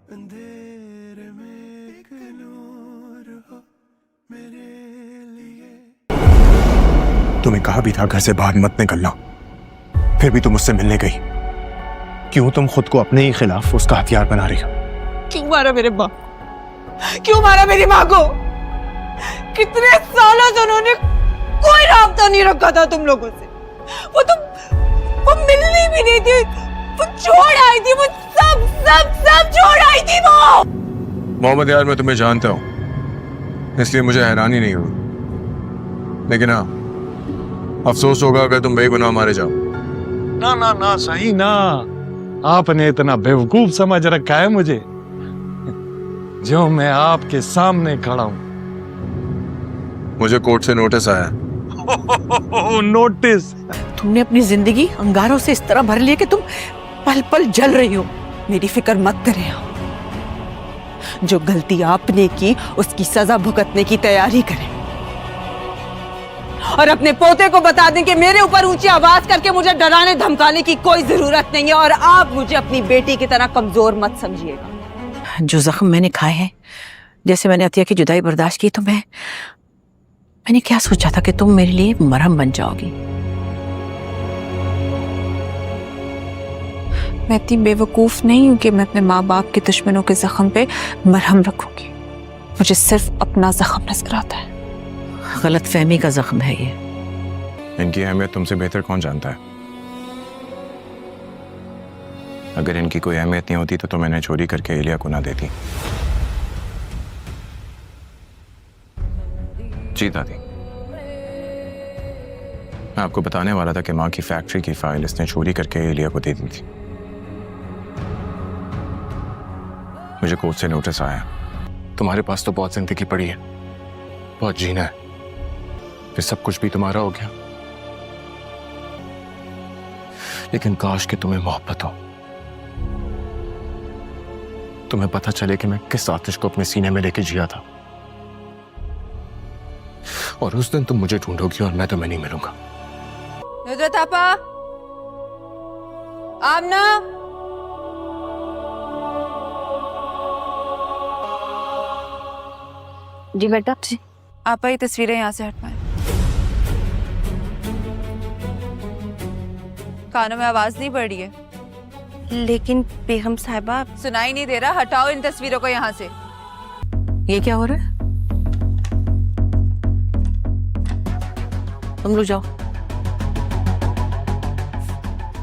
अंधेरे में एक नूर हो मेरे लिए। तुम्हें कहा भी था घर से बाहर मत निकलना, फिर भी तुम मुझसे मिलने गई। क्यों तुम खुद को अपने ही खिलाफ उसका हथियार बना रही हो? क्यों मारा मेरे माँ? क्यों मारा मेरी माँ को? कितने सालों से उन्होंने कोई राब्ता नहीं रखा था तुम लोगों से। वो मिलनी भी नहीं थी, वो छोड़ आई थी, वो सब छोड़ आई थी वो। मोहम्मद यार, मैं तुम्हें जानता हूँ, इसलिए मुझे हैरानी नहीं हुई, लेकिन हाँ अफसोस होगा अगर तुम बेगुनाह मारे जाओ। ना ना ना, सही ना। आपने इतना बेवकूफ समझ रखा है मुझे, जो मैं आपके सामने खड़ा हूं। मुझे कोर्ट से नोटिस आया। नोटिस? तुमने अपनी जिंदगी अंगारों से इस तरह भर ली है कि तुम पल पल जल रही हो। मेरी फिक्र मत करें आप। जो गलती आपने की उसकी सजा भुगतने की तैयारी करें, और अपने पोते को बता दें कि मेरे ऊपर ऊंची आवाज करके मुझे डराने धमकाने की कोई जरूरत नहीं है, और आप मुझे अपनी बेटी की तरह कमजोर मत समझिएगा। जो जख्म मैंने खाए हैं, जैसे मैंने अतिया की जुदाई बर्दाश्त की, तो मैंने क्या सोचा था कि तुम मेरे लिए मरहम बन जाओगी। मैं इतनी बेवकूफ नहीं हूं कि मैं अपने माँ बाप के दुश्मनों के जख्म पे मरहम रखूंगी। मुझे सिर्फ अपना जख्म नजर आता है। गलत फहमी का जख्म है ये। इनकी अहमियत तुमसे बेहतर कौन जानता है? अगर इनकी कोई अहमियत नहीं होती तो तुम इन्हें चोरी करके एलिया को ना देती। जी दादी, मैं आपको बताने वाला था कि माँ की फैक्ट्री की फाइल इसने चोरी करके एलिया को दे दी थी। मुझे कोर्ट से नोटिस आया। तुम्हारे पास तो बहुत जिंदगी पड़ी है, बहुत जीना है, फिर सब कुछ भी तुम्हारा हो गया। लेकिन काश कि तुम्हें मोहब्बत हो, तुम्हें पता चले कि मैं किस आतिश को अपने सीने में लेके जिया था, और उस दिन तुम मुझे ढूंढोगी और मैं तुम्हें नहीं मिलूंगा। नुजरत आपा, आमना, जी बेटा। जी आपा, ये तस्वीरें यहाँ से हटवाएं। कानों में आवाज नहीं पड़ रही है? लेकिन बेगम साहिबा। सुनाई नहीं दे रहा? हटाओ इन तस्वीरों को यहाँ से। ये क्या हो रहा है? तुम लोग जाओ।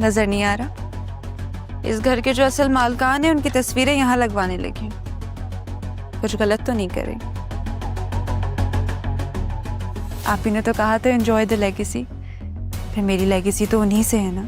नजर नहीं आ रहा? इस घर के जो असल मालकान है उनकी तस्वीरें यहाँ लगवाने लगी। कुछ गलत तो नहीं करे? आप ही ने तो कहा था एंजॉय द लेगेसी, फिर मेरी लेगेसी तो उन्हीं से है ना।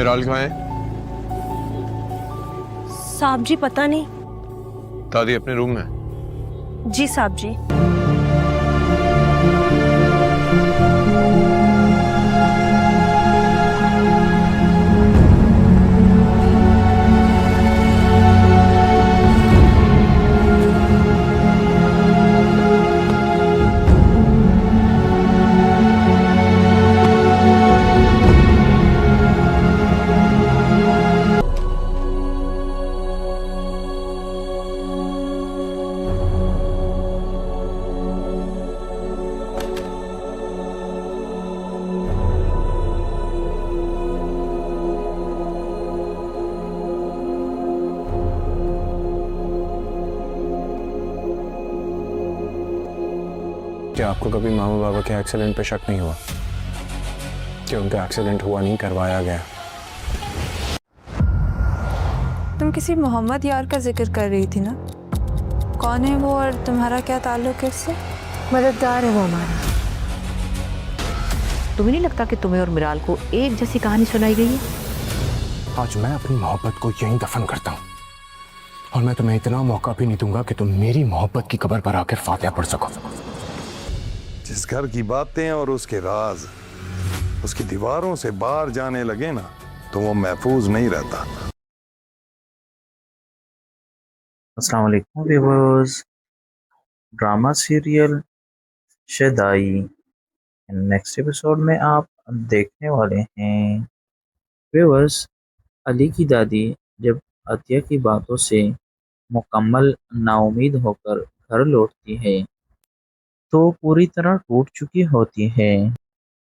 मिराल कहाँ है? साहब जी पता नहीं। दादी अपने रूम में। जी साहब जी। क्या आपको कभी मामा बाबा के एक्सीडेंट पे शक नहीं हुआ कि उनका एक्सीडेंट हुआ नहीं, करवाया गया? तुम किसी मोहम्मद यार का जिक्र कर रही थी ना, कौन है वो और तुम्हारा क्या ताल्लुक है उससे? मददगार है वो हमारा। तुम्हें नहीं लगता कि तुम्हें और मिराल को एक जैसी कहानी सुनाई गई है? आज मैं अपनी मोहब्बत को यहीं दफन करता हूँ और मैं तुम्हें इतना मौका भी नहीं दूंगा कि तुम मेरी मोहब्बत की कब्र पर आकर फातिहा पढ़ सको। जिस घर की बातें और उसके राज उसकी दीवारों से बाहर जाने लगे ना तो वो महफूज नहीं रहता। अस्सलाम वालेकुम viewers. Drama serial Shaddai next episode में आप देखने वाले हैं। व्यूअर्स, अली की दादी जब अतिया की बातों से मुकम्मल नाउमीद होकर घर लौटती है तो पूरी तरह टूट चुकी होती है।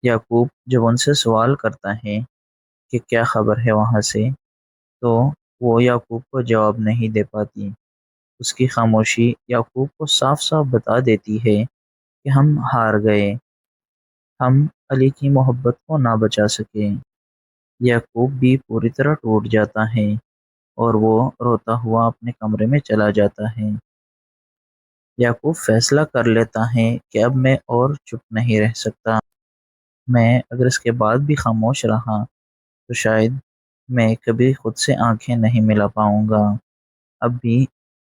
याकूब जब उनसे सवाल करता है कि क्या खबर है वहाँ से, तो वो याकूब को जवाब नहीं दे पाती। उसकी खामोशी याकूब को साफ साफ बता देती है कि हम हार गए, हम अली की मोहब्बत को ना बचा सके। याकूब भी पूरी तरह टूट जाता है और वो रोता हुआ अपने कमरे में चला जाता है। याकूब फैसला कर लेता है कि अब मैं और चुप नहीं रह सकता। मैं अगर इसके बाद भी खामोश रहा तो शायद मैं कभी खुद से आंखें नहीं मिला पाऊंगा। अब भी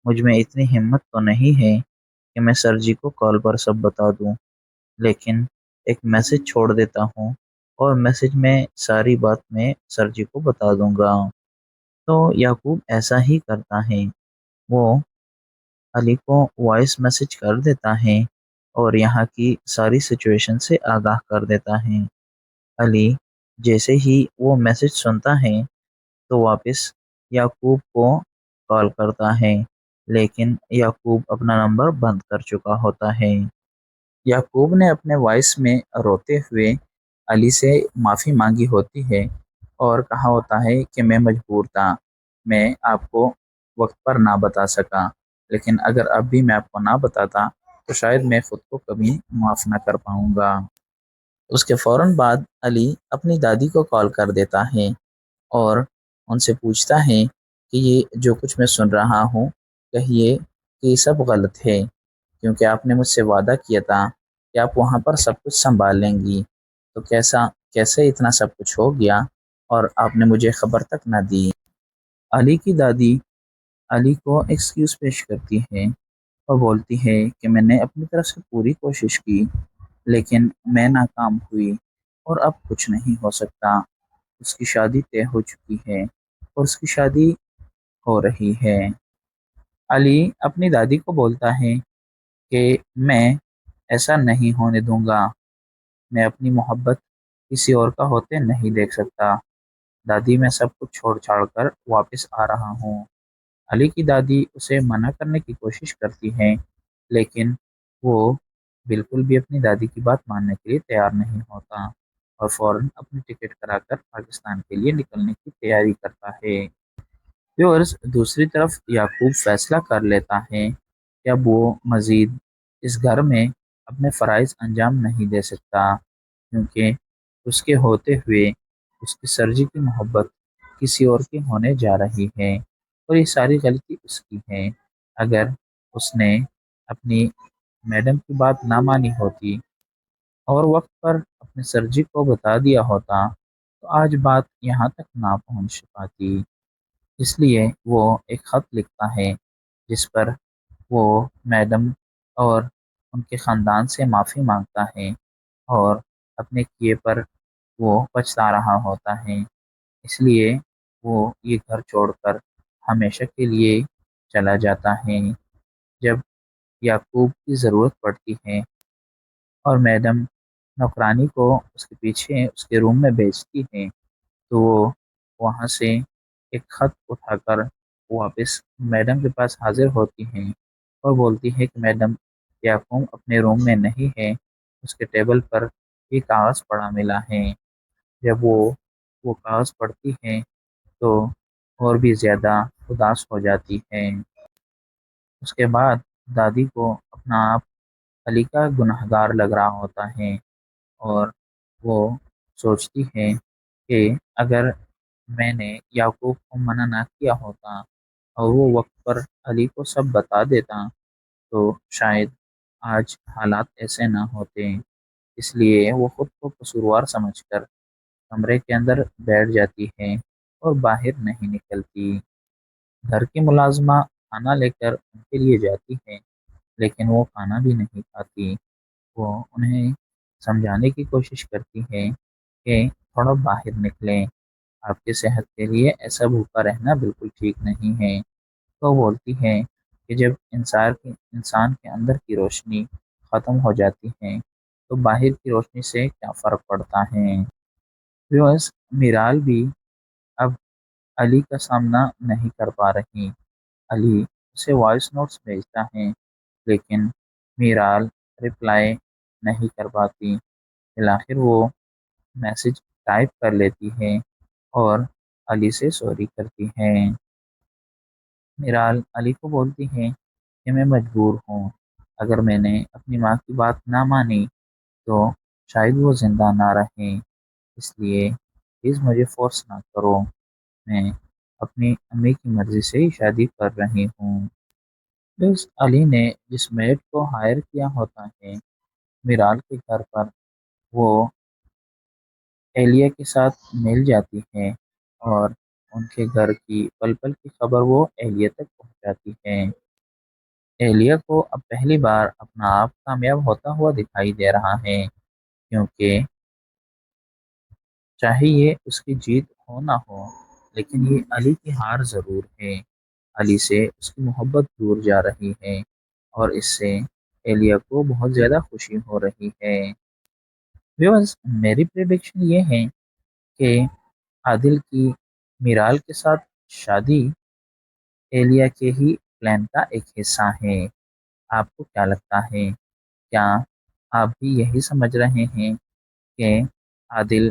मुझ में इतनी हिम्मत तो नहीं है कि मैं सर जी को कॉल पर सब बता दूं, लेकिन एक मैसेज छोड़ देता हूं और मैसेज में सारी बात मैं सर जी को बता दूंगा। तो याकूब ऐसा ही करता है। वो अली को वॉइस मैसेज कर देता है और यहाँ की सारी सिचुएशन से आगाह कर देता है। अली जैसे ही वो मैसेज सुनता है तो वापस याकूब को कॉल करता है, लेकिन याकूब अपना नंबर बंद कर चुका होता है। याकूब ने अपने वॉइस में रोते हुए अली से माफ़ी मांगी होती है और कहा होता है कि मैं मजबूर था, मैं आपको वक्त पर ना बता सका, लेकिन अगर अब भी मैं आपको ना बताता तो शायद मैं ख़ुद को कभी माफ़ ना कर पाऊँगा। उसके फ़ौरन बाद अली अपनी दादी को कॉल कर देता है और उनसे पूछता है कि ये जो कुछ मैं सुन रहा हूँ, कहिए कि ये सब गलत है, क्योंकि आपने मुझसे वादा किया था कि आप वहाँ पर सब कुछ संभाल लेंगी, तो कैसे इतना सब कुछ हो गया और आपने मुझे खबर तक ना दी। अली की दादी अली को एक्सक्यूज़ पेश करती है और बोलती है कि मैंने अपनी तरफ से पूरी कोशिश की, लेकिन मैं नाकाम हुई और अब कुछ नहीं हो सकता। उसकी शादी तय हो चुकी है और उसकी शादी हो रही है। अली अपनी दादी को बोलता है कि मैं ऐसा नहीं होने दूंगा, मैं अपनी मोहब्बत किसी और का होते नहीं देख सकता। दादी मैं सब कुछ छोड़ छाड़ कर वापस आ रहा हूँ। अली की दादी उसे मना करने की कोशिश करती है, लेकिन वो बिल्कुल भी अपनी दादी की बात मानने के लिए तैयार नहीं होता और फ़ौरन अपनी टिकट कराकर पाकिस्तान के लिए निकलने की तैयारी करता है। व्यूअर्स, दूसरी तरफ याकूब फैसला कर लेता है कि अब वो मज़ीद इस घर में अपने फ़राइज़ अंजाम नहीं दे सकता, क्योंकि उसके होते हुए उसकी सरजी की मोहब्बत किसी और की होने जा रही है और ये सारी गलती उसकी है। अगर उसने अपनी मैडम की बात ना मानी होती और वक्त पर अपने सरजी को बता दिया होता تو آج بات یہاں تک نہ پہنچ پاتی، اس لیے وہ ایک خط لکھتا ہے جس پر وہ میڈم اور ان کے خاندان سے معافی مانگتا ہے اور اپنے کیے پر وہ پچھتا رہا ہوتا ہے، اس لیے وہ یہ گھر چھوڑ کر ہمیشہ کے لیے چلا جاتا ہے۔ جب یعقوب کی ضرورت پڑتی ہے اور میڈم نوکرانی کو اس کے پیچھے اس کے روم میں بھیجتی ہے تو وہ وہاں سے ایک خط اٹھا کر واپس میڈم کے پاس حاضر ہوتی ہیں اور بولتی ہے کہ میڈم یعقوب اپنے روم میں نہیں ہے، اس کے ٹیبل پر یہ کاغذ پڑا ملا ہے۔ جب وہ کاغذ پڑھتی ہے تو اور بھی زیادہ اداس ہو جاتی ہے۔ اس کے بعد دادی کو اپنا آپ علی کا گنہگار لگ رہا ہوتا ہے اور وہ سوچتی ہے کہ اگر میں نے یعقوب کو منع نہ کیا ہوتا اور وہ وقت پر علی کو سب بتا دیتا تو شاید آج حالات ایسے نہ ہوتے، اس لیے وہ خود کو قصوروار سمجھ کر کمرے کے اندر بیٹھ جاتی ہے اور باہر نہیں نکلتی۔ گھر کی ملازمہ کھانا لے کر ان کے لیے جاتی ہے لیکن وہ کھانا بھی نہیں کھاتی۔ وہ انہیں سمجھانے کی کوشش کرتی ہے کہ تھوڑا باہر نکلیں، آپ کی صحت کے لیے ایسا بھوکا رہنا بالکل ٹھیک نہیں ہے۔ تو بولتی ہے کہ جب انسان کے اندر کی روشنی ختم ہو جاتی ہے تو باہر کی روشنی سے کیا فرق پڑتا ہے۔ ویورز، میرال بھی اب علی کا سامنا نہیں کر پا رہی۔ علی اسے وائس نوٹس بھیجتا ہے لیکن میرال رپلائی نہیں کر پاتی۔ بالآخر وہ میسج ٹائپ کر لیتی ہے اور علی سے سوری کرتی ہے۔ میرال علی کو بولتی ہے کہ میں مجبور ہوں، اگر میں نے اپنی ماں کی بات نہ مانی تو شاید وہ زندہ نہ رہیں، اس لیے پلیز مجھے فورس نہ کرو، میں اپنی امی کی مرضی سے ہی شادی کر رہی ہوں۔ بس علی نے جس میڈ کو ہائر کیا ہوتا ہے میرال کے گھر پر، وہ ایلیا کے ساتھ مل جاتی ہے اور ان کے گھر کی پل پل کی خبر وہ ایلیا تک پہنچاتی ہے۔ ایلیا کو اب پہلی بار اپنا آپ کامیاب ہوتا ہوا دکھائی دے رہا ہے، کیونکہ چاہے یہ اس کی جیت ہو نہ ہو لیکن یہ علی کی ہار ضرور ہے۔ علی سے اس کی محبت دور جا رہی ہے اور اس سے ایلیا کو بہت زیادہ خوشی ہو رہی ہے۔ ویورز، میری پریڈکشن یہ ہے کہ عادل کی میرال کے ساتھ شادی ایلیا کے ہی پلان کا ایک حصہ ہے۔ آپ کو کیا لگتا ہے؟ کیا آپ بھی یہی سمجھ رہے ہیں کہ عادل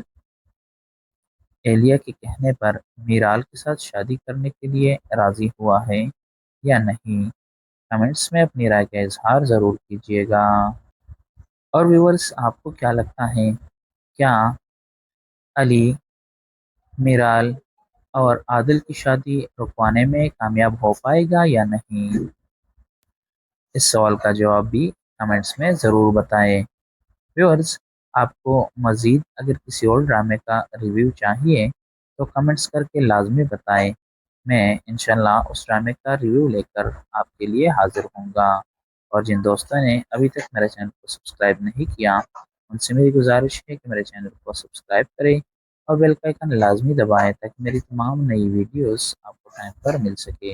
ایلیا کے کہنے پر میرال کے ساتھ شادی کرنے کے لیے راضی ہوا ہے یا نہیں؟ کمنٹس میں اپنی رائے کا اظہار ضرور کیجیے گا۔ اور ویورز، آپ کو کیا لگتا ہے، کیا علی، میرال اور عادل کی شادی رکوانے میں کامیاب ہو پائے گا یا نہیں؟ اس سوال کا جواب بھی کمنٹس میں ضرور بتائیں۔ ویورز، آپ کو مزید اگر کسی اور ڈرامے کا ریویو چاہیے تو کمنٹس کر کے لازمی بتائیں، میں انشاءاللہ اس ڈرامے کا ریویو لے کر آپ کے لیے حاضر ہوں گا۔ اور جن دوستوں نے ابھی تک میرے چینل کو سبسکرائب نہیں کیا ان سے میری گزارش ہے کہ میرے چینل کو سبسکرائب کریں اور بیل کا آئیکن لازمی دبائیں تاکہ میری تمام نئی ویڈیوز آپ کو ٹائم پر مل سکے۔